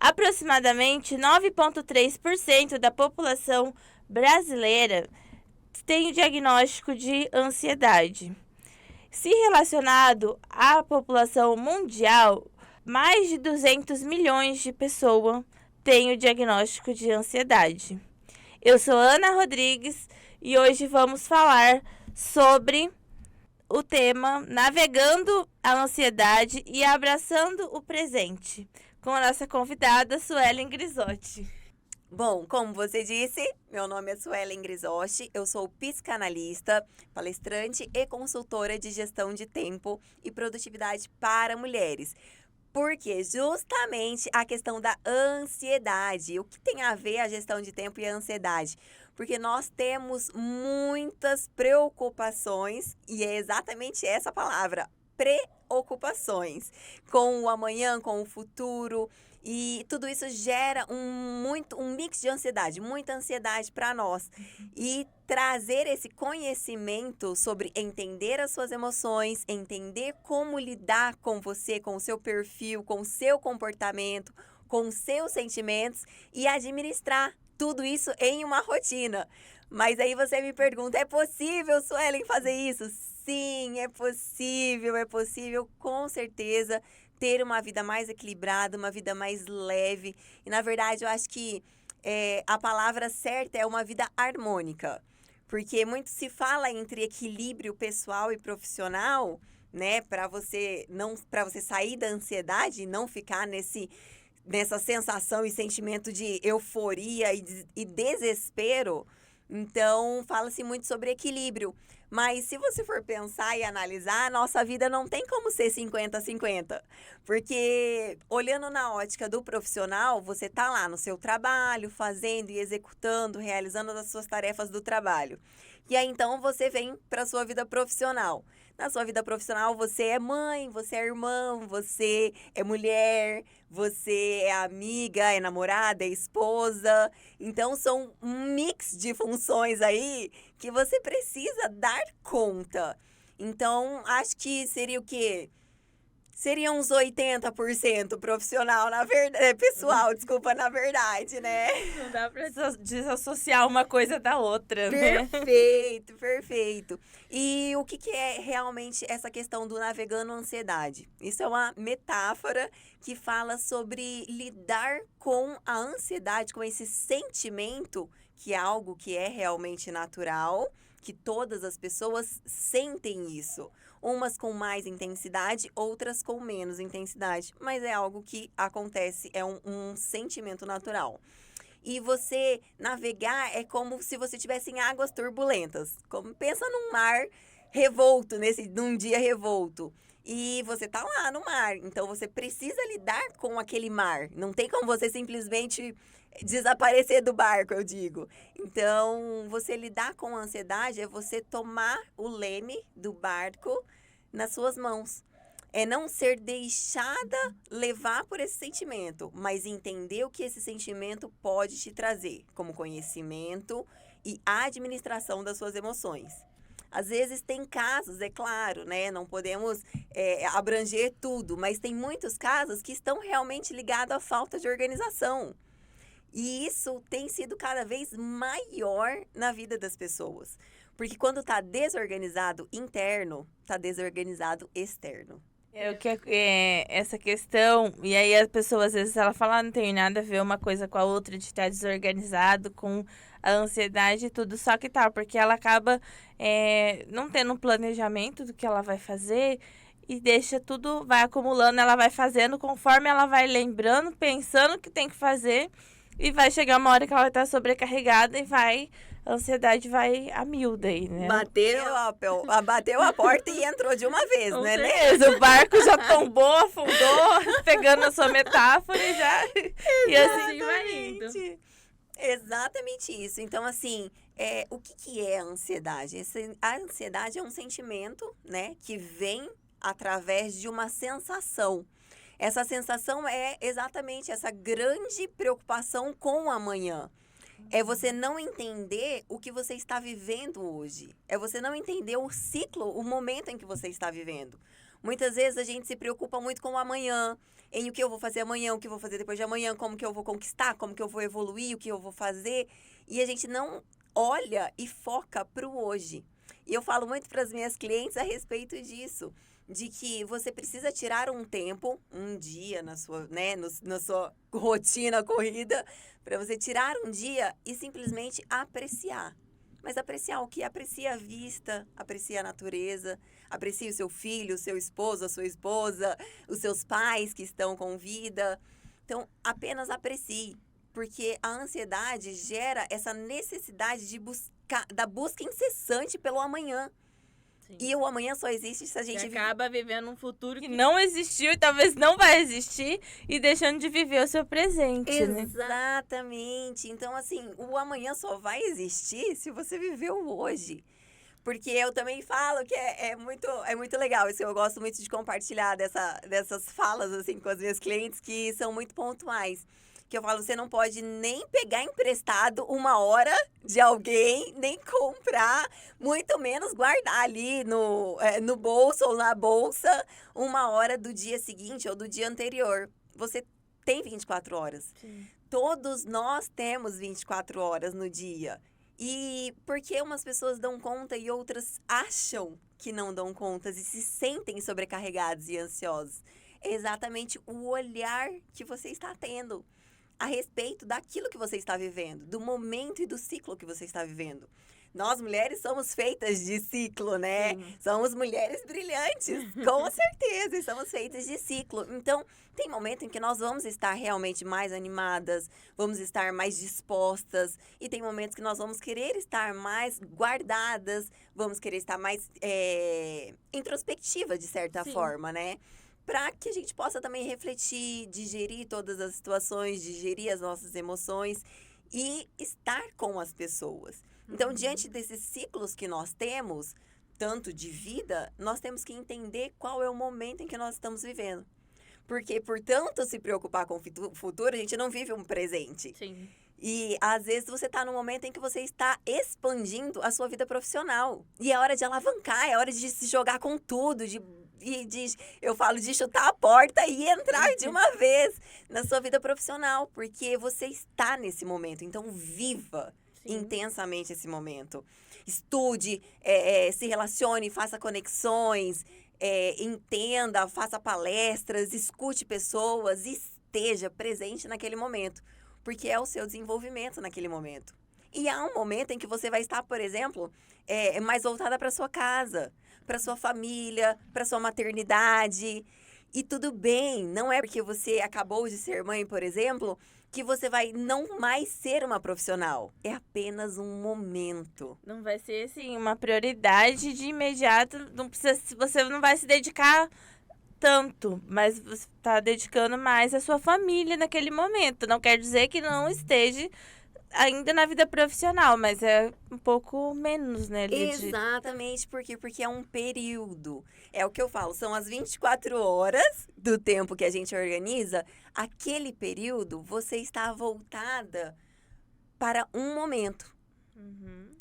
Aproximadamente 9,3% da população brasileira tem o diagnóstico de ansiedade. Se relacionado à população mundial, mais de 200 milhões de pessoas têm o diagnóstico de ansiedade. Eu sou Ana Rodrigues e hoje vamos falar sobre o tema Navegando a Ansiedade e Abraçando o Presente, com a nossa convidada Suelen Grisotti. Bom, como você disse, meu nome é Suelen Grisotti, eu sou psicanalista, palestrante e consultora de gestão de tempo e produtividade para mulheres. Porque justamente a questão da ansiedade, o que tem a ver a gestão de tempo e a ansiedade? Porque nós temos muitas preocupações, e é exatamente essa palavra, preocupações, com o amanhã, com o futuro, e tudo isso gera um mix de ansiedade, muita ansiedade para nós. E trazer esse conhecimento sobre entender as suas emoções, entender como lidar com você, com o seu perfil, com o seu comportamento, com os seus sentimentos e administrar tudo isso em uma rotina. Mas aí você me pergunta, é possível, Suelen, fazer isso? Sim, é possível, com certeza, ter uma vida mais equilibrada, uma vida mais leve. E, na verdade, eu acho que a palavra certa é uma vida harmônica. Porque muito se fala entre equilíbrio pessoal e profissional, né? Para você sair da ansiedade e não ficar nessa sensação e sentimento de euforia e desespero. Então, fala-se muito sobre equilíbrio. Mas se você for pensar e analisar, a nossa vida não tem como ser 50-50. Porque olhando na ótica do profissional, você tá lá no seu trabalho, fazendo e executando, realizando as suas tarefas do trabalho. E aí então você vem para a sua vida profissional. Na sua vida profissional, você é mãe, você é irmã, você é mulher, você é amiga, é namorada, é esposa. Então, são um mix de funções aí que você precisa dar conta. Então, acho que seria o quê? Seria uns 80% profissional, na verdade, pessoal, desculpa, na verdade, né? Não dá pra desassociar uma coisa da outra, né? Perfeito. E o que é realmente essa questão do navegando a ansiedade? Isso é uma metáfora que fala sobre lidar com a ansiedade, com esse sentimento, que é algo que é realmente natural, que todas as pessoas sentem isso. Umas com mais intensidade, outras com menos intensidade. Mas é algo que acontece, é um sentimento natural. E você navegar é como se você estivesse em águas turbulentas. Pensa num mar revolto, num dia revolto. E você tá lá no mar, então você precisa lidar com aquele mar. Não tem como você simplesmente desaparecer do barco, eu digo. Então, você lidar com a ansiedade é você tomar o leme do barco nas suas mãos. É não ser deixada levar por esse sentimento, mas entender o que esse sentimento pode te trazer, como conhecimento e administração das suas emoções. Às vezes tem casos, é claro, né? Não podemos abranger tudo, mas tem muitos casos que estão realmente ligados à falta de organização. E isso tem sido cada vez maior na vida das pessoas. Porque quando está desorganizado interno, está desorganizado externo. Essa questão, e aí a pessoa às vezes ela fala, não tem nada a ver uma coisa com a outra, de estar desorganizado, com a ansiedade e tudo, só que tá, porque ela acaba não tendo um planejamento do que ela vai fazer e deixa tudo, vai acumulando, ela vai fazendo conforme ela vai lembrando, pensando que tem que fazer, e vai chegar uma hora que ela vai estar sobrecarregada e a ansiedade vai a mil daí, né? Bateu a porta e entrou de uma vez, Com né? certeza, o barco já tombou, afundou, pegando a sua metáfora e já... E assim vai indo. Exatamente isso. Então, assim, o que é a ansiedade? A ansiedade é um sentimento, né, que vem através de uma sensação. Essa sensação é exatamente essa grande preocupação com o amanhã. É você não entender o que você está vivendo hoje. É você não entender o ciclo, o momento em que você está vivendo. Muitas vezes a gente se preocupa muito com o amanhã. em o que eu vou fazer amanhã, o que eu vou fazer depois de amanhã, como que eu vou conquistar, como que eu vou evoluir, o que eu vou fazer. E a gente não olha e foca para o hoje. E eu falo muito para as minhas clientes a respeito disso, de que você precisa tirar um tempo, um dia na sua, né, na sua rotina corrida, para você tirar um dia e simplesmente apreciar. Mas apreciar o que? Aprecia a vista, aprecia a natureza, aprecia o seu filho, o seu esposo, a sua esposa, os seus pais que estão com vida. Então, apenas aprecie, porque a ansiedade gera essa necessidade de buscar, da busca incessante pelo amanhã. Sim. E o amanhã só existe se a gente Você acaba vivendo um futuro que não existiu e talvez não vai existir e deixando de viver o seu presente, né? Exatamente. Então, assim, o amanhã só vai existir se você viver o hoje. Porque eu também falo que é muito legal. Isso eu gosto muito de compartilhar dessas falas, assim, com as minhas clientes que são muito pontuais. Que eu falo, você não pode nem pegar emprestado 1 hora de alguém, nem comprar, muito menos guardar ali no bolso ou na bolsa 1 hora do dia seguinte ou do dia anterior. Você tem 24 horas. Sim. Todos nós temos 24 horas no dia. E por que umas pessoas dão conta e outras acham que não dão conta e se sentem sobrecarregados e ansiosos? É exatamente o olhar que você está tendo a respeito daquilo que você está vivendo, do momento e do ciclo que você está vivendo. Nós, mulheres, somos feitas de ciclo, né? Sim. Somos mulheres brilhantes, com certeza, e somos feitas de ciclo. Então, tem momento em que nós vamos estar realmente mais animadas, vamos estar mais dispostas, e tem momentos que nós vamos querer estar mais guardadas, vamos querer estar mais introspectiva, de certa Sim. forma, né? Para que a gente possa também refletir, digerir todas as situações, digerir as nossas emoções e estar com as pessoas. Então, diante desses ciclos que nós temos, tanto de vida, nós temos que entender qual é o momento em que nós estamos vivendo. Porque, por tanto se preocupar com o futuro, a gente não vive um presente. Sim. E, às vezes, você está num momento em que você está expandindo a sua vida profissional. E é hora de alavancar, é hora de se jogar com tudo, eu falo de chutar a porta e entrar de uma vez na sua vida profissional, porque você está nesse momento. Então, viva intensamente esse momento. Estude, se relacione, faça conexões, entenda, faça palestras, escute pessoas, esteja presente naquele momento, porque é o seu desenvolvimento naquele momento. E há um momento em que você vai estar, por exemplo, mais voltada para sua casa, para sua família, para sua maternidade. E tudo bem, não é porque você acabou de ser mãe, por exemplo, que você vai não mais ser uma profissional. É apenas um momento. Não vai ser, assim, uma prioridade de imediato. Não precisa, você não vai se dedicar tanto, mas você está dedicando mais à sua família naquele momento. Não quer dizer que não esteja ainda na vida profissional, mas é um pouco menos, né, Lidia? Exatamente, por quê? Porque é um período. É o que eu falo, são as 24 horas do tempo que a gente organiza. Aquele período, você está voltada para um momento.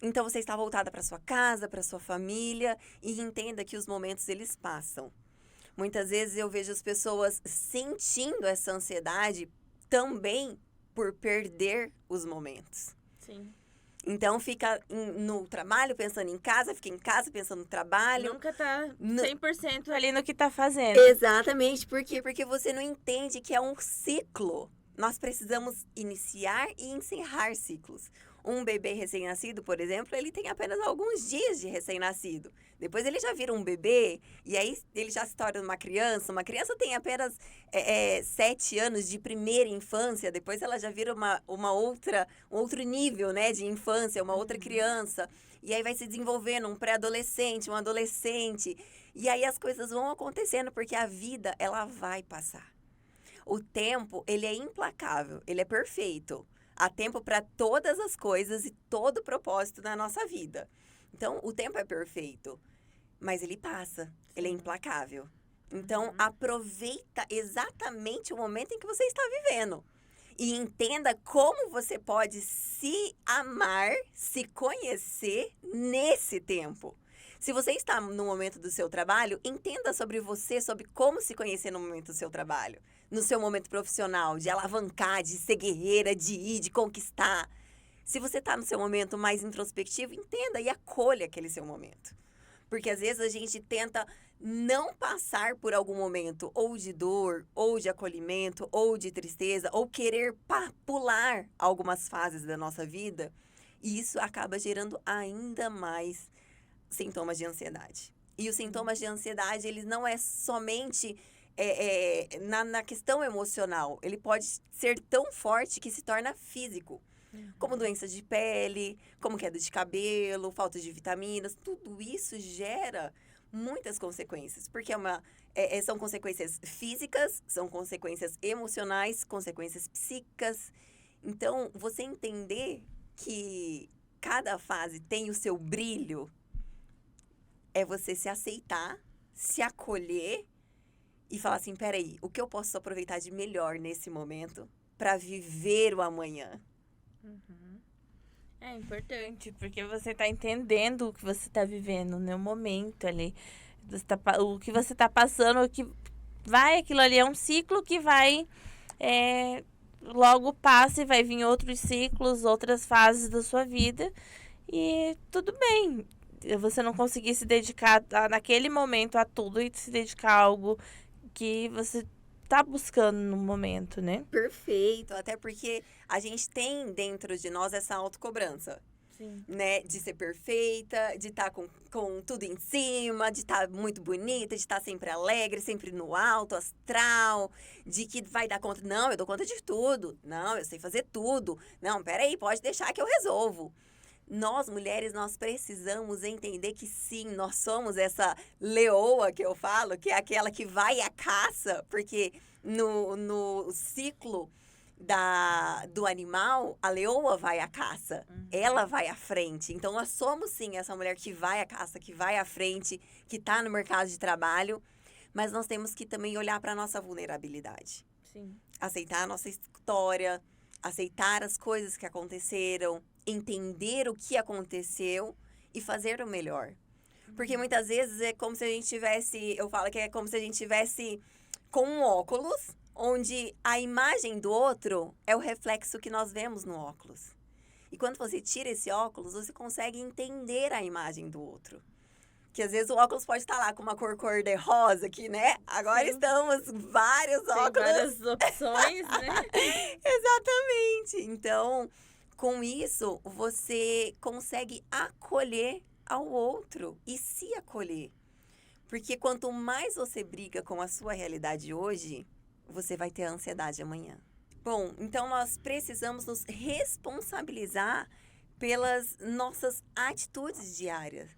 Então, você está voltada para sua casa, para sua família, e entenda que os momentos, eles passam. Muitas vezes eu vejo as pessoas sentindo essa ansiedade também por perder os momentos. Sim. Então, fica no trabalho pensando em casa, fica em casa pensando no trabalho. Nunca tá 100% ali no que tá fazendo. Exatamente. Por quê? Porque você não entende que é um ciclo. Nós precisamos iniciar e encerrar ciclos. Um bebê recém-nascido, por exemplo, ele tem apenas alguns dias de recém-nascido. Depois ele já vira um bebê e aí ele já se torna uma criança. Uma criança tem apenas 7 anos de primeira infância. Depois ela já vira um outro nível, né, de infância, uma outra criança. E aí vai se desenvolvendo um pré-adolescente, um adolescente. E aí as coisas vão acontecendo porque a vida, ela vai passar. O tempo, ele é implacável, ele é perfeito. Há tempo para todas as coisas e todo o propósito na nossa vida. Então, o tempo é perfeito, mas ele passa, ele é implacável. Então, aproveita exatamente o momento em que você está vivendo. E entenda como você pode se amar, se conhecer nesse tempo. Se você está no momento do seu trabalho, entenda sobre você, sobre como se conhecer no momento do seu trabalho. no seu momento profissional, de alavancar, de ser guerreira, de ir, de conquistar. Se você está no seu momento mais introspectivo, entenda e acolha aquele seu momento. Porque às vezes a gente tenta não passar por algum momento ou de dor, ou de acolhimento, ou de tristeza, ou querer pular algumas fases da nossa vida, e isso acaba gerando ainda mais sintomas de ansiedade. E os sintomas de ansiedade, eles não é somente na questão emocional. Ele pode ser tão forte que se torna físico. Como doença de pele, como queda de cabelo, falta de vitaminas. Tudo isso gera muitas consequências. Porque são consequências físicas, são consequências emocionais, consequências psíquicas. Então, você entender que cada fase tem o seu brilho é você se aceitar, se acolher e falar assim, peraí, o que eu posso aproveitar de melhor nesse momento para viver o amanhã? É importante, porque você tá entendendo o que você tá vivendo no momento ali. O que você tá passando, aquilo ali é um ciclo que vai, logo passa e vai vir outros ciclos, outras fases da sua vida. E tudo bem, você não conseguir se dedicar naquele momento a tudo e se dedicar a algo que você tá buscando no momento, né? Perfeito, até porque a gente tem dentro de nós essa autocobrança, Sim. né? De ser perfeita, de estar com tudo em cima, de estar muito bonita, de estar sempre alegre, sempre no alto astral, de que vai dar conta. Não, eu dou conta de tudo. Não, eu sei fazer tudo. Não, peraí, pode deixar que eu resolvo. Nós, mulheres, nós precisamos entender que sim, nós somos essa leoa que eu falo, que é aquela que vai à caça, porque no ciclo do animal, a leoa vai à caça, ela vai à frente. Então, nós somos sim essa mulher que vai à caça, que vai à frente, que está no mercado de trabalho, mas nós temos que também olhar para a nossa vulnerabilidade. Sim. Aceitar a nossa história, aceitar as coisas que aconteceram, entender o que aconteceu e fazer o melhor. Porque muitas vezes é como se a gente tivesse, eu falo que é como se a gente tivesse com um óculos, onde a imagem do outro é o reflexo que nós vemos no óculos. E quando você tira esse óculos, você consegue entender a imagem do outro. Que às vezes o óculos pode estar lá com uma cor de rosa aqui, né? Agora estamos vários óculos. Tem várias opções, né? Exatamente. Então, com isso, você consegue acolher ao outro e se acolher. Porque quanto mais você briga com a sua realidade hoje, você vai ter ansiedade amanhã. Bom, então nós precisamos nos responsabilizar pelas nossas atitudes diárias.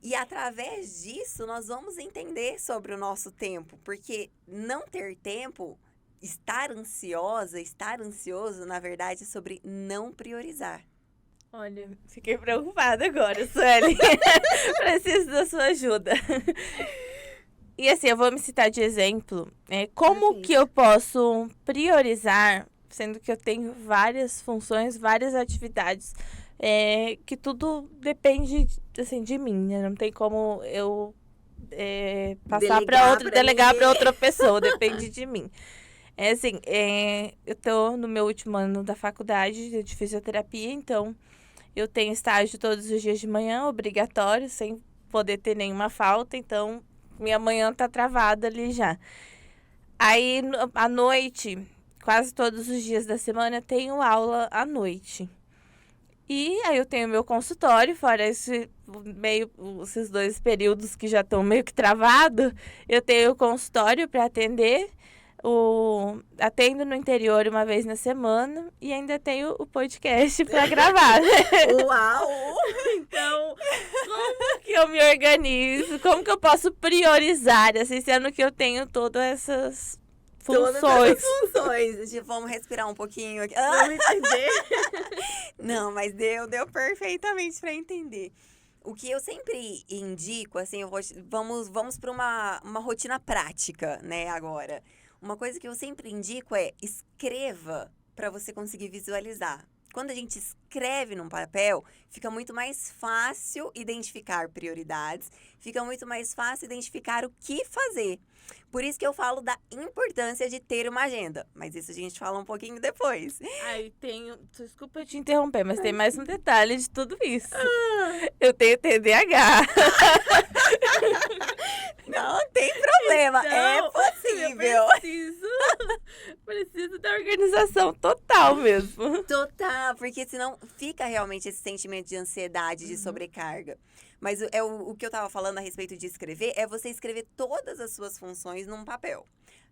E através disso, nós vamos entender sobre o nosso tempo. Porque não ter tempo, estar ansiosa, estar ansioso, na verdade, é sobre não priorizar. Olha, fiquei preocupada agora, Sueli. Preciso da sua ajuda. E assim, eu vou me citar de exemplo. Como que eu posso priorizar, sendo que eu tenho várias funções, várias atividades, que tudo depende, assim, de mim, né? Não tem como eu passar para outra, delegar para outra pessoa, depende de mim. Assim, eu tô no meu último ano da faculdade de fisioterapia, então eu tenho estágio todos os dias de manhã, obrigatório, sem poder ter nenhuma falta, então minha manhã tá travada ali já. Aí, à noite, quase todos os dias da semana, eu tenho aula à noite. E aí eu tenho meu consultório, fora esses 2 períodos que já estão meio que travados, eu tenho o consultório para atender. Atendo no interior uma vez na semana e ainda tenho o podcast para gravar. Uau! Então, como que eu me organizo? Como que eu posso priorizar, assim, sendo que eu tenho todas essas funções? Todas as funções. Vamos respirar um pouquinho aqui. Vamos entender? Não, mas deu perfeitamente para entender. O que eu sempre indico, assim, vamos para uma rotina prática, né, agora. Uma coisa que eu sempre indico é escreva para você conseguir visualizar. Quando a gente escreve num papel, fica muito mais fácil identificar prioridades, fica muito mais fácil identificar o que fazer. Por isso que eu falo da importância de ter uma agenda. Mas isso a gente fala um pouquinho depois. Aí tenho. Desculpa eu te interromper, mas tem mais um detalhe de tudo isso. Eu tenho TDAH. Não tem problema, é Então, possível. Eu preciso da organização total mesmo. Total, porque senão fica realmente esse sentimento de ansiedade, de sobrecarga. Mas o que eu tava falando a respeito de escrever é você escrever todas as suas funções num papel.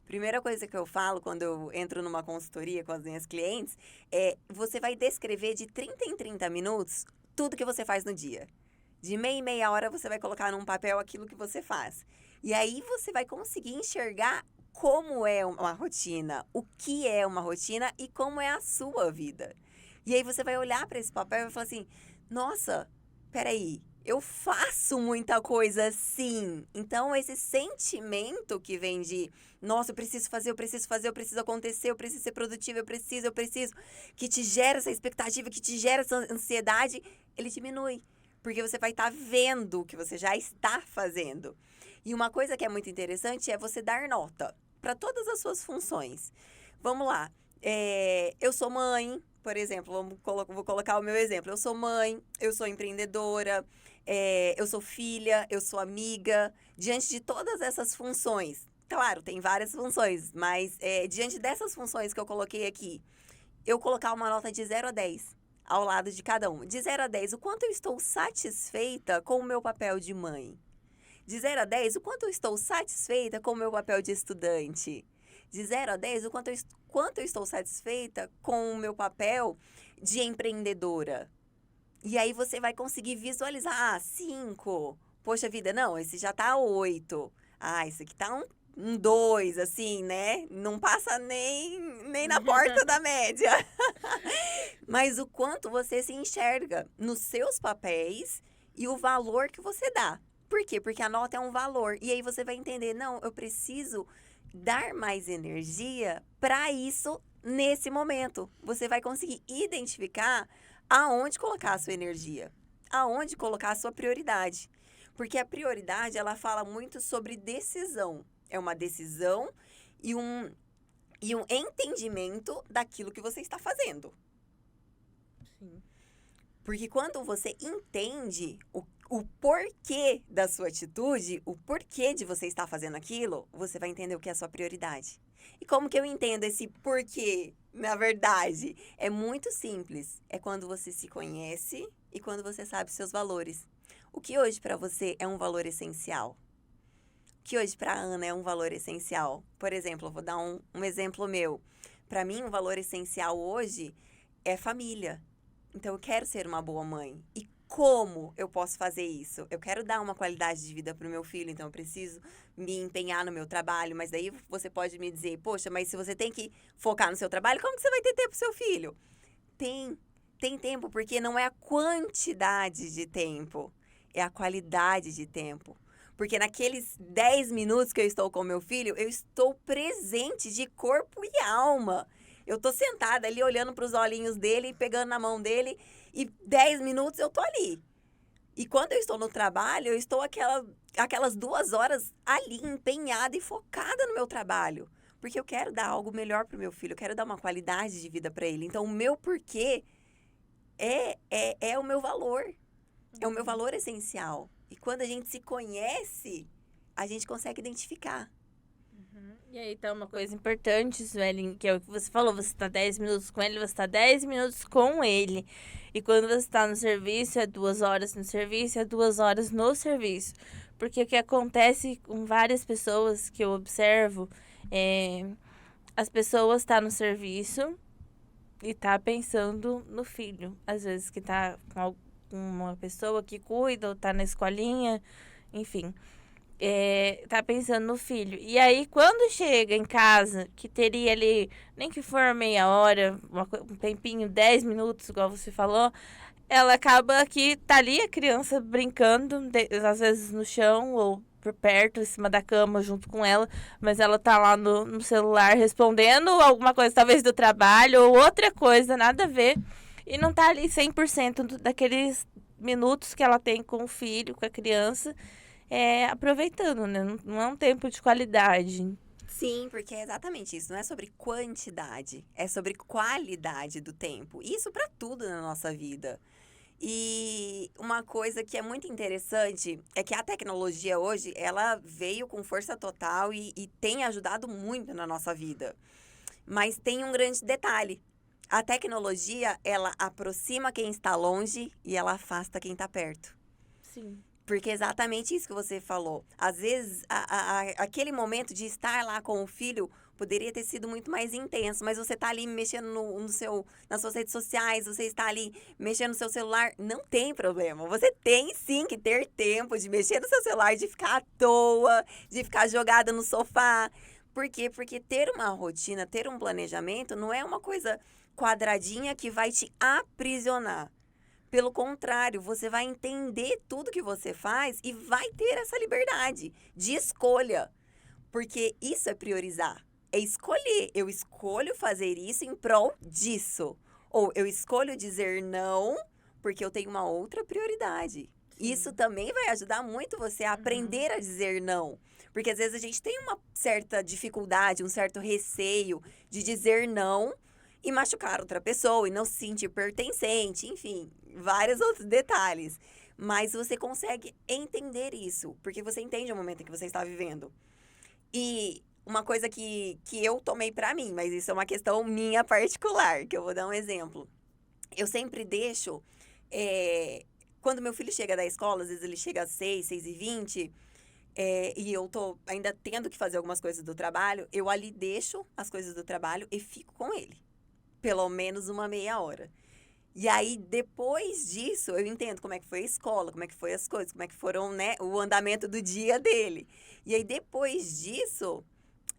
Primeira coisa que eu falo quando eu entro numa consultoria com as minhas clientes é você vai descrever de 30 em 30 minutos tudo que você faz no dia. De meia em meia hora você vai colocar num papel aquilo que você faz. E aí você vai conseguir enxergar como é uma rotina, o que é uma rotina e como é a sua vida. E aí você vai olhar para esse papel e vai falar assim, nossa, peraí, eu faço muita coisa sim. Então, esse sentimento que vem de, nossa, eu preciso fazer, eu preciso fazer, eu preciso acontecer, eu preciso ser produtiva, eu preciso, que te gera essa expectativa, que te gera essa ansiedade, ele diminui. Porque você vai estar vendo o que você já está fazendo. E uma coisa que é muito interessante é você dar nota para todas as suas funções. Vamos lá. Eu sou mãe, por exemplo, vou colocar o meu exemplo. Eu sou mãe, eu sou empreendedora, eu sou filha, eu sou amiga. Diante de todas essas funções, claro, tem várias funções, mas diante dessas funções que eu coloquei aqui, eu colocar uma nota de 0 a 10 ao lado de cada um. De 0 a 10, o quanto eu estou satisfeita com o meu papel de mãe? De 0 a 10, o quanto eu estou satisfeita com o meu papel de estudante? De 0 a 10, o quanto eu estou satisfeita com o meu papel de empreendedora? E aí você vai conseguir visualizar, 5. Poxa vida, não, esse já tá 8. Esse aqui tá um 2, assim, né? Não passa nem na porta da média. Mas o quanto você se enxerga nos seus papéis e o valor que você dá. Por quê? Porque a nota é um valor. E aí você vai entender, não, eu preciso dar mais energia para isso nesse momento. Você vai conseguir identificar aonde colocar a sua energia, aonde colocar a sua prioridade. Porque a prioridade, ela fala muito sobre decisão. É uma decisão e um entendimento daquilo que você está fazendo. Sim. Porque quando você entende o porquê da sua atitude, o porquê de você estar fazendo aquilo, você vai entender o que é a sua prioridade. E como que eu entendo esse porquê, na verdade? É muito simples. É quando você se conhece e quando você sabe seus valores. O que hoje para você é um valor essencial? O que hoje para a Ana é um valor essencial? Por exemplo, eu vou dar um exemplo meu. Para mim, um valor essencial hoje é família. Então, eu quero ser uma boa mãe. E como eu posso fazer isso? Eu quero dar uma qualidade de vida para o meu filho, então eu preciso me empenhar no meu trabalho. Mas daí você pode me dizer, poxa, mas se você tem que focar no seu trabalho, como que você vai ter tempo para o seu filho? Tem tempo, porque não é a quantidade de tempo, é a qualidade de tempo. Porque naqueles 10 minutos que eu estou com meu filho, eu estou presente de corpo e alma. Eu tô sentada ali olhando para os olhinhos dele, pegando na mão dele, e 10 minutos eu tô ali. E quando eu estou no trabalho, eu estou aquelas 2 horas ali, empenhada e focada no meu trabalho. Porque eu quero dar algo melhor pro meu filho, eu quero dar uma qualidade de vida para ele. Então, o meu porquê é o meu valor. É o meu valor essencial. E quando a gente se conhece, a gente consegue identificar. E aí tá uma coisa importante, Suelen, que é o que você falou, você tá 10 minutos com ele, você tá 10 minutos com ele. E quando você tá no serviço, é 2 horas no serviço, é 2 horas no serviço. Porque o que acontece com várias pessoas que eu observo, as pessoas tá no serviço e tá pensando no filho. Às vezes que tá com uma pessoa que cuida, ou tá na escolinha, enfim. Tá pensando no filho. E aí, quando chega em casa, que teria ali, nem que for meia hora, um tempinho, 10 minutos, igual você falou, ela acaba que tá ali a criança brincando, às vezes no chão ou por perto, em cima da cama, junto com ela, mas ela tá lá no celular respondendo alguma coisa, talvez do trabalho, ou outra coisa, nada a ver, e não tá ali 100% daqueles minutos que ela tem com o filho, com a criança. aproveitando, né? Não é um tempo de qualidade. Sim, porque é exatamente isso. Não é sobre quantidade, é sobre qualidade do tempo. Isso para tudo na nossa vida. E uma coisa que é muito interessante é que a tecnologia hoje, ela veio com força total e tem ajudado muito na nossa vida. Mas tem um grande detalhe. A tecnologia, ela aproxima quem está longe e ela afasta quem está perto. Sim. Porque é exatamente isso que você falou. Às vezes, aquele momento de estar lá com o filho poderia ter sido muito mais intenso, mas você está ali mexendo nas suas redes sociais, você está ali mexendo no seu celular, não tem problema. Você tem sim que ter tempo de mexer no seu celular, de ficar à toa, de ficar jogada no sofá. Por quê? Porque ter uma rotina, ter um planejamento não é uma coisa quadradinha que vai te aprisionar. Pelo contrário, você vai entender tudo que você faz e vai ter essa liberdade de escolha. Porque isso é priorizar. É escolher. Eu escolho fazer isso em prol disso. Ou eu escolho dizer não porque eu tenho uma outra prioridade. Sim. Isso também vai ajudar muito você a aprender a dizer não. Porque às vezes a gente tem uma certa dificuldade, um certo receio de dizer não e machucar outra pessoa e não se sentir pertencente, enfim, vários outros detalhes. Mas você consegue entender isso, porque você entende o momento em que você está vivendo. E uma coisa que eu tomei pra mim, mas isso é uma questão minha particular, que eu vou dar um exemplo. Eu sempre deixo, quando meu filho chega da escola, às vezes ele chega às 6h20, e eu tô ainda tendo que fazer algumas coisas do trabalho, eu ali deixo as coisas do trabalho e fico com ele. Pelo menos uma meia hora. E aí, depois disso, eu entendo como é que foi a escola, como é que foi as coisas, como é que foram, né, o andamento do dia dele. E aí, depois disso,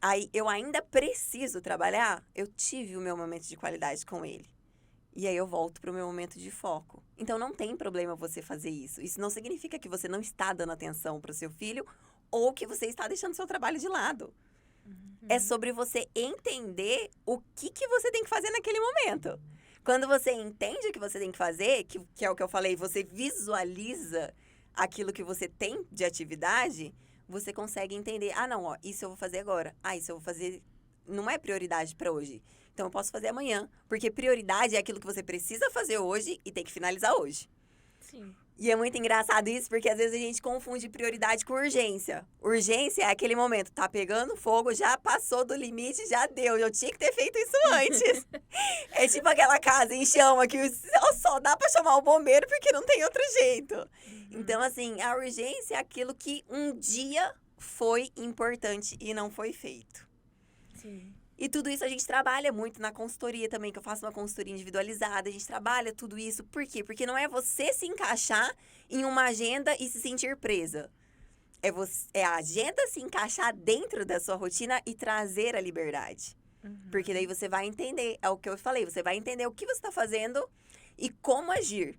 aí eu ainda preciso trabalhar, eu tive o meu momento de qualidade com ele. E aí eu volto para o meu momento de foco. Então, não tem problema você fazer isso. Isso não significa que você não está dando atenção para o seu filho ou que você está deixando seu trabalho de lado. É sobre você entender o que você tem que fazer naquele momento. Quando você entende o que você tem que fazer, que é o que eu falei, você visualiza aquilo que você tem de atividade, você consegue entender, não, ó, isso eu vou fazer agora. Isso eu vou fazer, não é prioridade para hoje. Então eu posso fazer amanhã, porque prioridade é aquilo que você precisa fazer hoje e tem que finalizar hoje. Sim. E é muito engraçado isso, porque às vezes a gente confunde prioridade com urgência. Urgência é aquele momento, tá pegando fogo, já passou do limite, já deu. Eu tinha que ter feito isso antes. É tipo aquela casa em chama que só dá pra chamar o bombeiro porque não tem outro jeito. Então, assim, a urgência é aquilo que um dia foi importante e não foi feito. Sim. E tudo isso a gente trabalha muito na consultoria também, que eu faço uma consultoria individualizada. A gente trabalha tudo isso. Por quê? Porque não é você se encaixar em uma agenda e se sentir presa. É a agenda se encaixar dentro da sua rotina e trazer a liberdade. Porque daí você vai entender, é o que eu falei, você vai entender o que você está fazendo e como agir.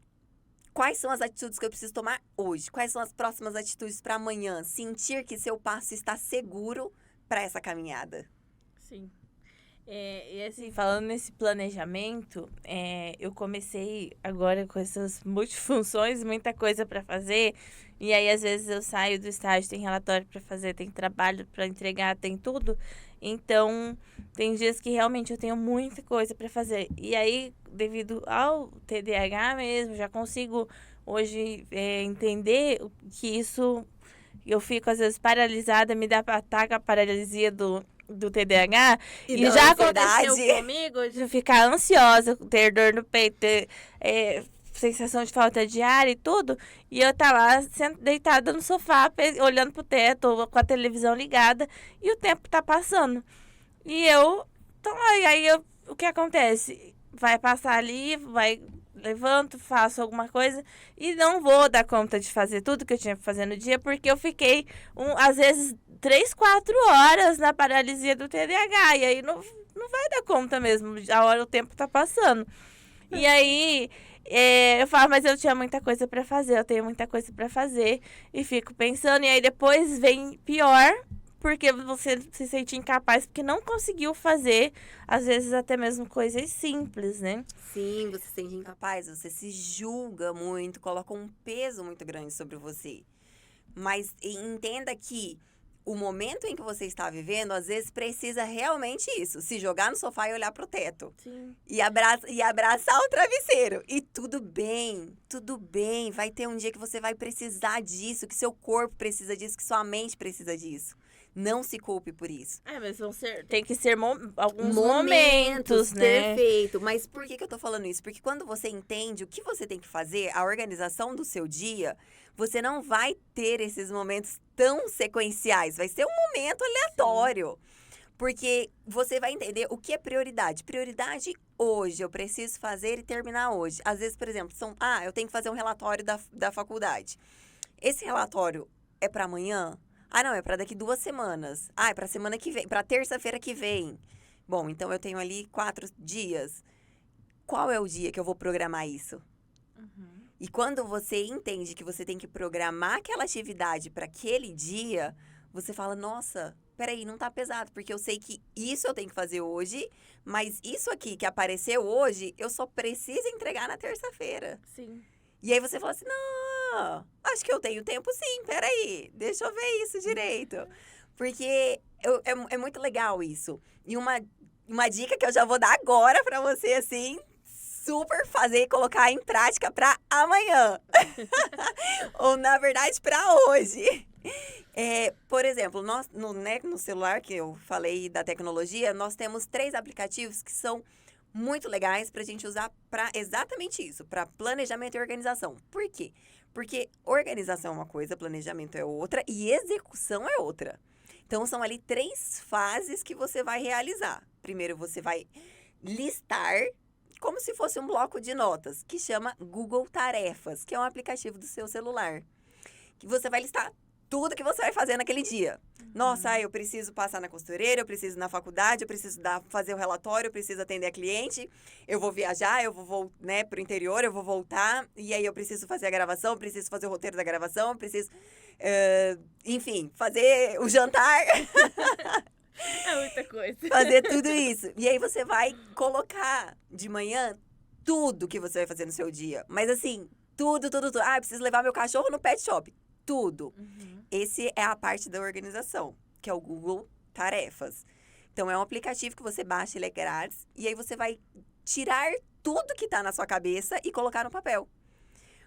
Quais são as atitudes que eu preciso tomar hoje? Quais são as próximas atitudes para amanhã? Sentir que seu passo está seguro para essa caminhada. Sim. E assim, falando nesse planejamento, eu comecei agora com essas multifunções, muita coisa para fazer. E aí, às vezes, eu saio do estágio, tem relatório para fazer, tem trabalho para entregar, tem tudo. Então, tem dias que realmente eu tenho muita coisa para fazer. E aí, devido ao TDAH mesmo, já consigo hoje entender que isso... Eu fico, às vezes, paralisada, me dá ataque a paralisia do TDAH. E já aconteceu comigo de ficar ansiosa, ter dor no peito, ter sensação de falta de ar e tudo. E eu tá lá deitada no sofá, olhando pro teto, com a televisão ligada, e o tempo tá passando. E eu tô lá, e aí o que acontece? Vai passar ali, levanto, faço alguma coisa e não vou dar conta de fazer tudo que eu tinha pra fazer no dia, porque eu fiquei, às vezes, 3, 4 horas na paralisia do TDAH. E aí não vai dar conta mesmo, o tempo tá passando. E aí eu falo, mas eu tinha muita coisa pra fazer, eu tenho muita coisa pra fazer. E fico pensando, e aí depois vem pior, porque você se sente incapaz, porque não conseguiu fazer, às vezes, até mesmo coisas simples, né? Sim, você se sente incapaz, você se julga muito, coloca um peso muito grande sobre você. Mas entenda que o momento em que você está vivendo, às vezes precisa realmente isso. Se jogar no sofá e olhar pro teto. Sim. E abraçar o travesseiro. E tudo bem, tudo bem. Vai ter um dia que você vai precisar disso, que seu corpo precisa disso, que sua mente precisa disso. Não se culpe por isso. Mas tem que ser alguns momentos, né? Perfeito. Mas por que eu tô falando isso? Porque quando você entende o que você tem que fazer, a organização do seu dia, você não vai ter esses momentos tão sequenciais. Vai ser um momento aleatório. Porque você vai entender o que é prioridade. Prioridade hoje, eu preciso fazer e terminar hoje. Às vezes, por exemplo, eu tenho que fazer um relatório da faculdade. Esse relatório é para amanhã? Não, é para daqui 2 semanas. É para semana que vem, para terça-feira que vem. Bom, então eu tenho ali 4 dias. Qual é o dia que eu vou programar isso? E quando você entende que você tem que programar aquela atividade para aquele dia, você fala, nossa, peraí, não tá pesado, porque eu sei que isso eu tenho que fazer hoje, mas isso aqui que apareceu hoje, eu só preciso entregar na terça-feira. Sim. E aí você fala assim, não, acho que eu tenho tempo sim, peraí, deixa eu ver isso direito. Porque é muito legal isso. E uma dica que eu já vou dar agora pra você, assim, super fazer e colocar em prática pra amanhã. Ou, na verdade, pra hoje. Por exemplo, nós, no celular que eu falei da tecnologia, nós temos 3 aplicativos que são muito legais pra gente usar pra exatamente isso, pra planejamento e organização. Por quê? Porque organização é uma coisa, planejamento é outra e execução é outra. Então, são ali 3 fases que você vai realizar. Primeiro, você vai listar como se fosse um bloco de notas, que chama Google Tarefas, que é um aplicativo do seu celular. Que você vai listar tudo que você vai fazer naquele dia. Nossa, eu preciso passar na costureira, eu preciso ir na faculdade, eu preciso fazer o relatório, eu preciso atender a cliente, eu vou viajar, eu vou pro interior, eu vou voltar, e aí eu preciso fazer a gravação, eu preciso fazer o roteiro da gravação, eu preciso, enfim, fazer o jantar. É muita coisa. Fazer tudo isso. E aí você vai colocar de manhã tudo que você vai fazer no seu dia. Mas assim, tudo. Eu preciso levar meu cachorro no pet shop. Tudo. Esse é a parte da organização, que é o Google Tarefas. Então, é um aplicativo que você baixa, ele é grátis. E aí você vai tirar tudo que tá na sua cabeça e colocar no papel.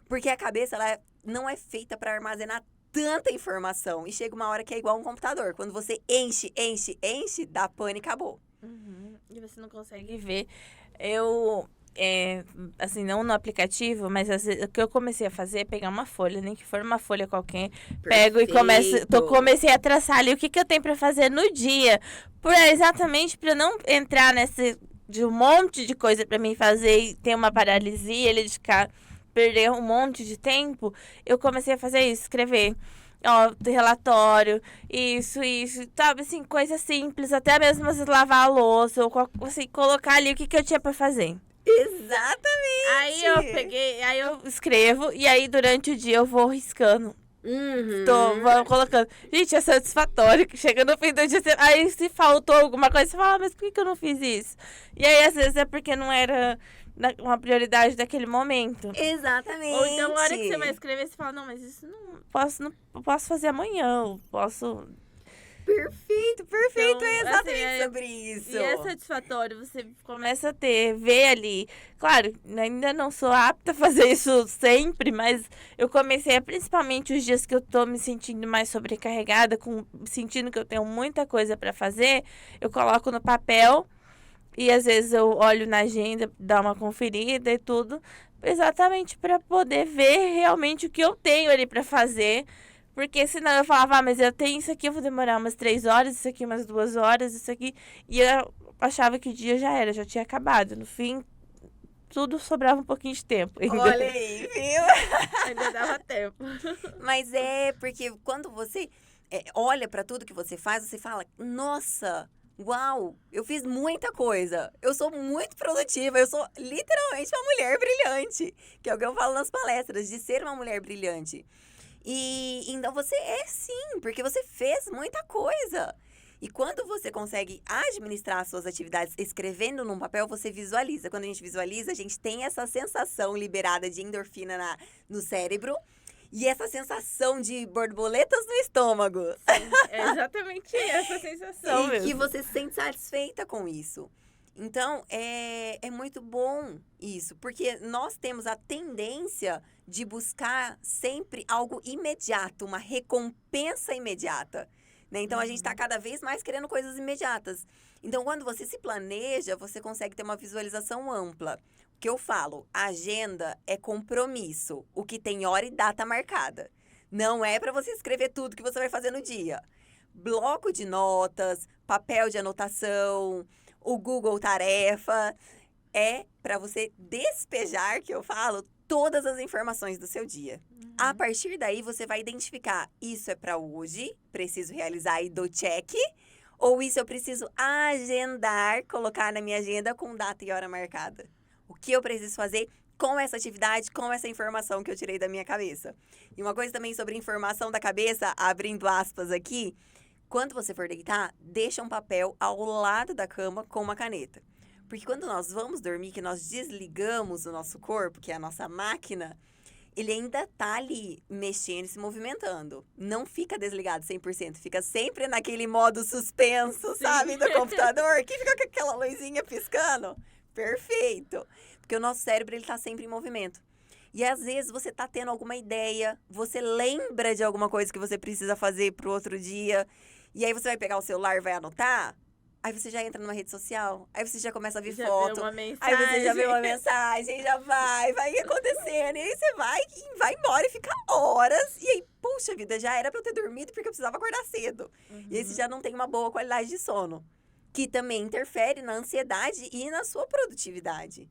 Porque a cabeça, ela não é feita para armazenar tanta informação. E chega uma hora que é igual um computador. Quando você enche, dá pane e acabou. E você não consegue ver. Assim, não no aplicativo, mas o que eu comecei a fazer é pegar uma folha, nem que for uma folha qualquer, pego e comecei a traçar ali o que eu tenho pra fazer no dia. Exatamente pra não entrar de um monte de coisa pra mim fazer e ter uma paralisia, ele de ficar, perder um monte de tempo. Eu comecei a fazer isso, escrever. Relatório, isso, sabe, assim, coisa simples, até mesmo lavar a louça, ou assim, colocar ali o que eu tinha pra fazer. Exatamente! Aí eu escrevo, e aí durante o dia eu vou riscando. Vou colocando. Gente, é satisfatório que chega no fim do dia, aí se faltou alguma coisa, você fala, mas por que eu não fiz isso? E aí, às vezes, é porque não era uma prioridade daquele momento. Exatamente. Ou então, na hora que você vai escrever, você fala, não, mas isso não posso fazer amanhã, eu posso... Perfeito, Então, é exatamente assim, sobre isso. E é satisfatório, você começa a ver ali. Claro, ainda não sou apta a fazer isso sempre, mas eu comecei principalmente os dias que eu tô me sentindo mais sobrecarregada, sentindo que eu tenho muita coisa para fazer, eu coloco no papel e às vezes eu olho na agenda, dar uma conferida e tudo, exatamente para poder ver realmente o que eu tenho ali para fazer. Porque senão eu falava, mas eu tenho isso aqui, eu vou demorar umas 3 horas, isso aqui umas 2 horas, isso aqui. E eu achava que o dia já tinha acabado. No fim, tudo sobrava um pouquinho de tempo. Olha aí, viu? Ainda dava tempo. Mas porque quando você olha pra tudo que você faz, você fala, nossa, uau, eu fiz muita coisa. Eu sou muito produtiva, eu sou literalmente uma mulher brilhante. Que é o que eu falo nas palestras, de ser uma mulher brilhante. E então você sim, porque você fez muita coisa. E quando você consegue administrar as suas atividades escrevendo num papel, você visualiza. Quando a gente visualiza, a gente tem essa sensação liberada de endorfina no cérebro. E essa sensação de borboletas no estômago. É exatamente essa sensação E mesmo. que você se sente satisfeita com isso. Então, é muito bom isso, porque nós temos a tendência de buscar sempre algo imediato, uma recompensa imediata, né? Então, a gente está cada vez mais querendo coisas imediatas. Então, quando você se planeja, você consegue ter uma visualização ampla. O que eu falo, agenda é compromisso, o que tem hora e data marcada. Não é para você escrever tudo que você vai fazer no dia. Bloco de notas, papel de anotação, o Google Tarefa, é para você despejar, que eu falo, todas as informações do seu dia. A partir daí, você vai identificar, isso é para hoje, preciso realizar e dou check, ou isso eu preciso agendar, colocar na minha agenda com data e hora marcada. O que eu preciso fazer com essa atividade, com essa informação que eu tirei da minha cabeça. E uma coisa também sobre informação da cabeça, abrindo aspas aqui, quando você for deitar, deixa um papel ao lado da cama com uma caneta. Porque quando nós vamos dormir, que nós desligamos o nosso corpo, que é a nossa máquina, ele ainda tá ali mexendo e se movimentando. Não fica desligado 100%, fica sempre naquele modo suspenso, sabe, do computador, que fica com aquela luzinha piscando. Perfeito. Porque o nosso cérebro, ele tá sempre em movimento. E às vezes você tá tendo alguma ideia, você lembra de alguma coisa que você precisa fazer pro outro dia, e aí você vai pegar o celular e vai anotar, aí você já entra numa rede social, aí você já começa a ver foto, aí você já vê uma mensagem, já vai acontecendo, e aí você vai embora e fica horas, e aí, puxa vida, já era pra eu ter dormido porque eu precisava acordar cedo. E aí você já não tem uma boa qualidade de sono, que também interfere na ansiedade e na sua produtividade.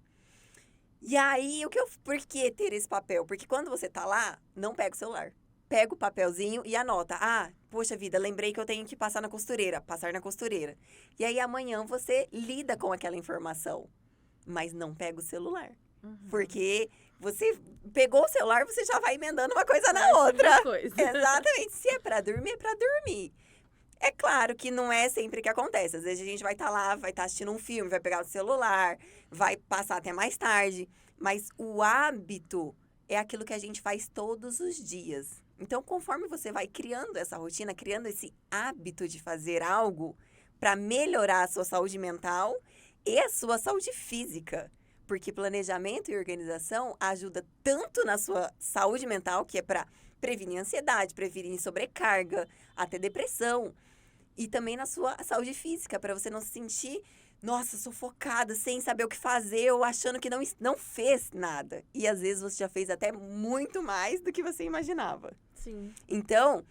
E aí, por que ter esse papel? Porque quando você tá lá, não pega o celular. Pega o papelzinho e anota. Ah, poxa vida, lembrei que eu tenho que passar na costureira. Passar na costureira. E aí, amanhã, você lida com aquela informação. Mas não pega o celular. Porque você pegou o celular, você já vai emendando uma coisa na outra. Exatamente. Se é pra dormir, é pra dormir. É claro que não é sempre que acontece. Às vezes a gente vai estar lá, vai estar assistindo um filme, vai pegar o celular, vai passar até mais tarde. Mas o hábito é aquilo que a gente faz todos os dias. Então, conforme você vai criando essa rotina, criando esse hábito de fazer algo para melhorar a sua saúde mental e a sua saúde física. Porque planejamento e organização ajuda tanto na sua saúde mental, que é para prevenir ansiedade, prevenir sobrecarga, até depressão. E também na sua saúde física, para você não se sentir, nossa, sufocada, sem saber o que fazer, ou achando que não fez nada. E às vezes você já fez até muito mais do que você imaginava. Sim. Então,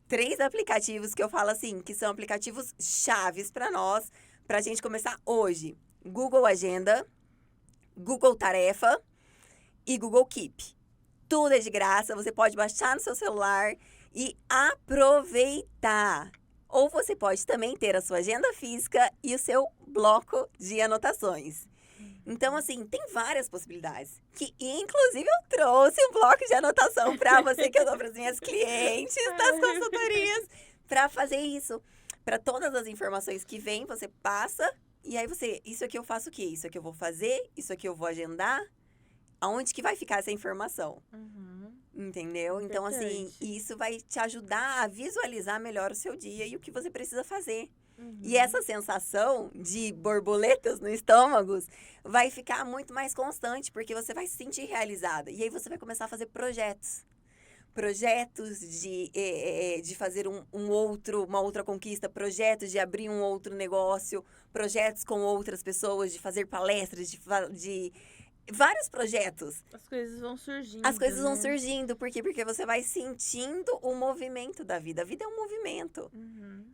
3 aplicativos que eu falo assim, que são aplicativos chaves para nós, para a gente começar hoje. Google Agenda, Google Tarefa e Google Keep. Tudo é de graça, você pode baixar no seu celular e aproveitar. Ou você pode também ter a sua agenda física e o seu bloco de anotações. Então, assim, tem várias possibilidades. Que, inclusive, eu trouxe um bloco de anotação para você, que eu dou para as minhas clientes das consultorias, para fazer isso. Para todas as informações que vêm, você passa, e aí isso aqui eu faço o quê? Isso aqui eu vou fazer, isso aqui eu vou agendar. Aonde que vai ficar essa informação? Entendeu? Então, assim, isso vai te ajudar a visualizar melhor o seu dia e o que você precisa fazer. E essa sensação de borboletas no estômago vai ficar muito mais constante, porque você vai se sentir realizada. E aí você vai começar a fazer projetos. Projetos de fazer uma outra conquista, projetos de abrir um outro negócio, projetos com outras pessoas, de fazer palestras, de vários projetos. As coisas vão surgindo. As coisas vão surgindo. Por quê? Porque você vai sentindo o movimento da vida. A vida é um movimento.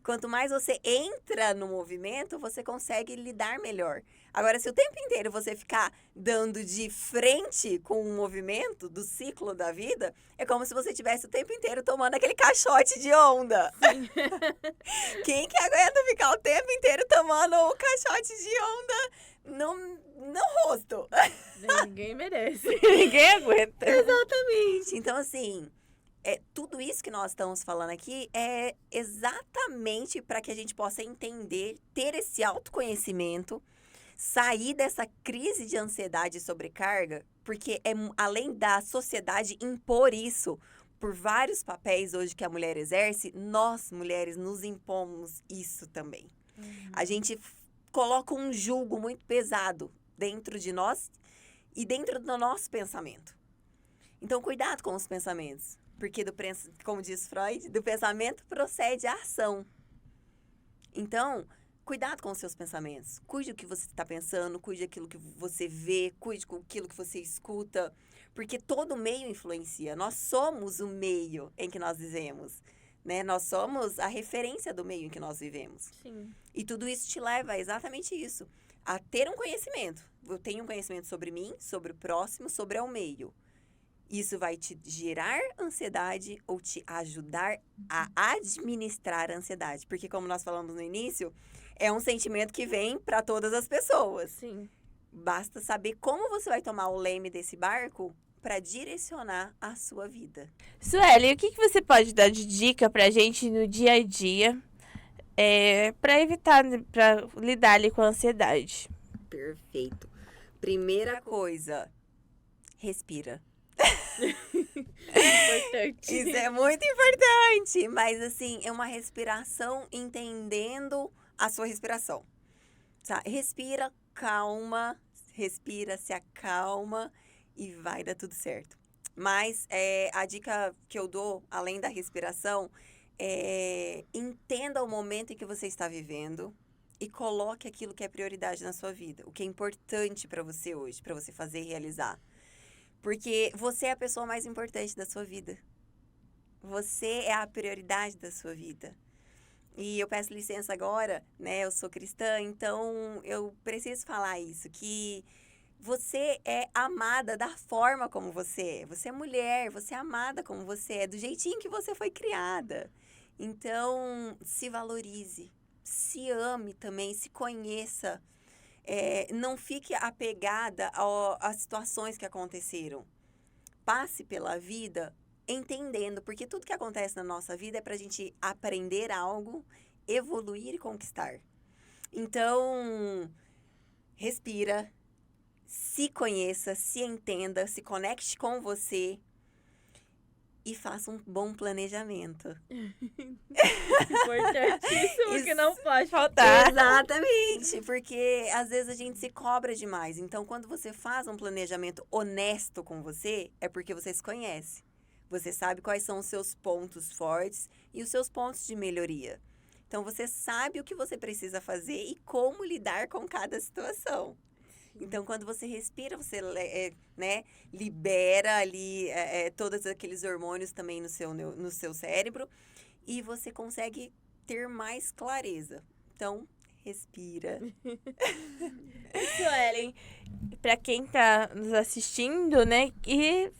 Quanto mais você entra no movimento, você consegue lidar melhor. Agora, se o tempo inteiro você ficar dando de frente com o movimento do ciclo da vida, é como se você tivesse o tempo inteiro tomando aquele caixote de onda. Sim. Quem que aguenta ficar o tempo inteiro tomando o caixote de onda no rosto? Ninguém merece. Ninguém aguenta. Exatamente. Então, assim, tudo isso que nós estamos falando aqui é exatamente para que a gente possa entender, ter esse autoconhecimento, sair dessa crise de ansiedade e sobrecarga, porque além da sociedade impor isso, por vários papéis hoje que a mulher exerce, nós, mulheres, nos impomos isso também. A gente coloca um julgo muito pesado dentro de nós e dentro do nosso pensamento. Então, cuidado com os pensamentos. Porque, como diz Freud, do pensamento procede a ação. Então, cuidado com os seus pensamentos. Cuide do que você está pensando, cuide daquilo que você vê, cuide com aquilo que você escuta. Porque todo meio influencia. Nós somos o meio em que nós vivemos. Né? Nós somos a referência do meio em que nós vivemos. Sim. E tudo isso te leva a exatamente isso. A ter um conhecimento. Eu tenho um conhecimento sobre mim, sobre o próximo, sobre o meio. Isso vai te gerar ansiedade ou te ajudar a administrar a ansiedade. Porque, como nós falamos no início, é um sentimento que vem para todas as pessoas. Sim. Basta saber como você vai tomar o leme desse barco para direcionar a sua vida. Sueli, o que você pode dar de dica pra gente no dia a dia para evitar, para lidar ali com a ansiedade? Perfeito. Primeira coisa, respira. Importante. Isso é muito importante, mas assim, é uma respiração entendendo a sua respiração. Tá? Respira, calma, respira, se acalma e vai dar tudo certo. Mas a dica que eu dou, além da respiração, entenda o momento em que você está vivendo e coloque aquilo que é prioridade na sua vida, o que é importante para você hoje, para você fazer e realizar. Porque você é a pessoa mais importante da sua vida. Você é a prioridade da sua vida. E eu peço licença agora, né? Eu sou cristã, então eu preciso falar isso, que você é amada da forma como você é. Você é mulher, você é amada como você é, do jeitinho que você foi criada. Então, se valorize, se ame também, se conheça. Não fique apegada às situações que aconteceram. Passe pela vida entendendo, porque tudo que acontece na nossa vida é para a gente aprender algo, evoluir e conquistar. Então, respira, se conheça, se entenda, se conecte com você e faça um bom planejamento. Importantíssimo, que não pode faltar. Exatamente, porque às vezes a gente se cobra demais. Então, quando você faz um planejamento honesto com você, é porque você se conhece. Você sabe quais são os seus pontos fortes e os seus pontos de melhoria. Então, você sabe o que você precisa fazer e como lidar com cada situação. Então, quando você respira, você libera ali todos aqueles hormônios também no seu cérebro e você consegue ter mais clareza. Então, respira. Suelen, para quem tá nos assistindo, né, e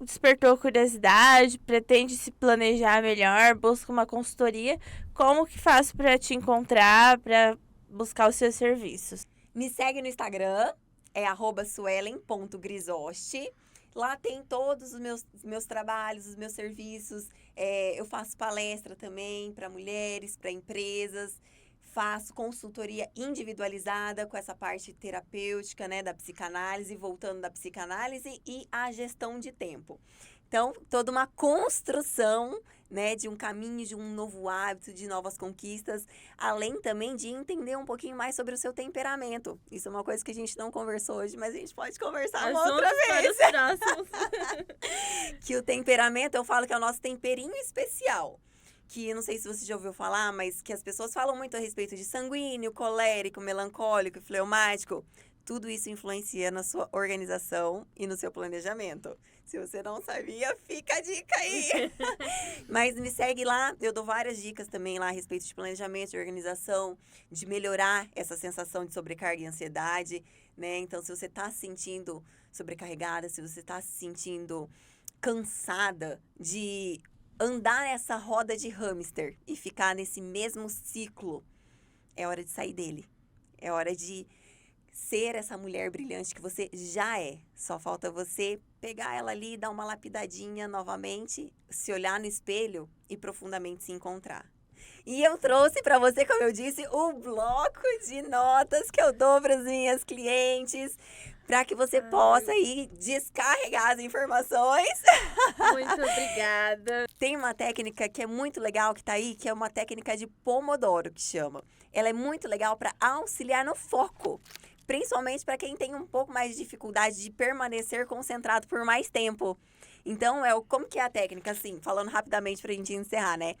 despertou curiosidade, pretende se planejar melhor, busca uma consultoria, como que faço para te encontrar, para buscar os seus serviços? Me segue no Instagram, é @suelen.grisosti. Lá tem todos os meus trabalhos, os meus serviços. Eu faço palestra também para mulheres, para empresas. Faço consultoria individualizada com essa parte terapêutica, né, da psicanálise, voltando da psicanálise e a gestão de tempo. Então, toda uma construção, né, de um caminho, de um novo hábito, de novas conquistas, além também de entender um pouquinho mais sobre o seu temperamento. Isso é uma coisa que a gente não conversou hoje, mas a gente pode conversar uma outra vez. Que o temperamento, eu falo que é o nosso temperinho especial. Que não sei se você já ouviu falar, mas que as pessoas falam muito a respeito de sanguíneo, colérico, melancólico, fleumático. Tudo isso influencia na sua organização e no seu planejamento. Se você não sabia, fica a dica aí. Mas me segue lá, eu dou várias dicas também lá a respeito de planejamento, de organização, de melhorar essa sensação de sobrecarga e ansiedade, né? Então, se você está se sentindo sobrecarregada, se você está se sentindo cansada de andar nessa roda de hamster e ficar nesse mesmo ciclo, é hora de sair dele. É hora de ser essa mulher brilhante que você já é. Só falta você pegar ela ali, dar uma lapidadinha novamente, se olhar no espelho e profundamente se encontrar. E eu trouxe para você, como eu disse, o bloco de notas que eu dou para as minhas clientes, para que você possa aí descarregar as informações. Muito obrigada. Tem uma técnica que é muito legal que tá aí, que é uma técnica de Pomodoro, que chama. Ela é muito legal para auxiliar no foco, principalmente para quem tem um pouco mais de dificuldade de permanecer concentrado por mais tempo. Então, como que é a técnica? Assim, falando rapidamente pra gente encerrar, né?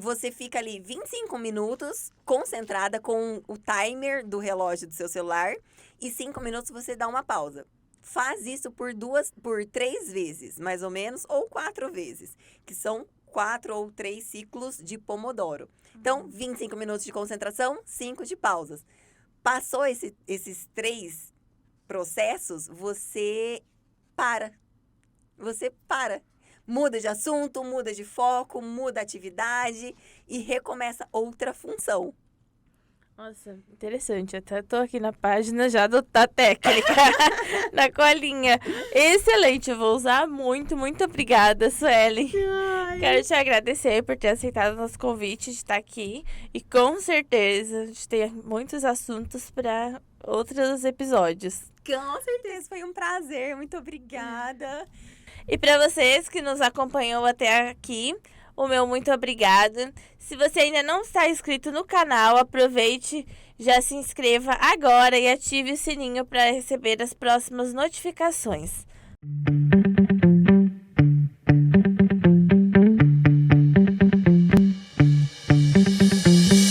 Você fica ali 25 minutos concentrada com o timer do relógio do seu celular e 5 minutos você dá uma pausa. Faz isso por 3 vezes, mais ou menos, ou 4 vezes, que são 4 ou 3 ciclos de Pomodoro. Então, 25 minutos de concentração, 5 de pausas. Passou esses 3 processos, você para. Você para. Muda de assunto, muda de foco, muda a atividade e recomeça outra função. Nossa, interessante. Até tô aqui na página já da técnica, na colinha. Excelente, eu vou usar muito. Muito obrigada, Suelen. Quero te agradecer por ter aceitado o nosso convite de estar aqui. E com certeza a gente tem muitos assuntos para outros episódios. Com certeza, foi um prazer. Muito obrigada. E para vocês que nos acompanham até aqui, o meu muito obrigada. Se você ainda não está inscrito no canal, aproveite, já se inscreva agora e ative o sininho para receber as próximas notificações.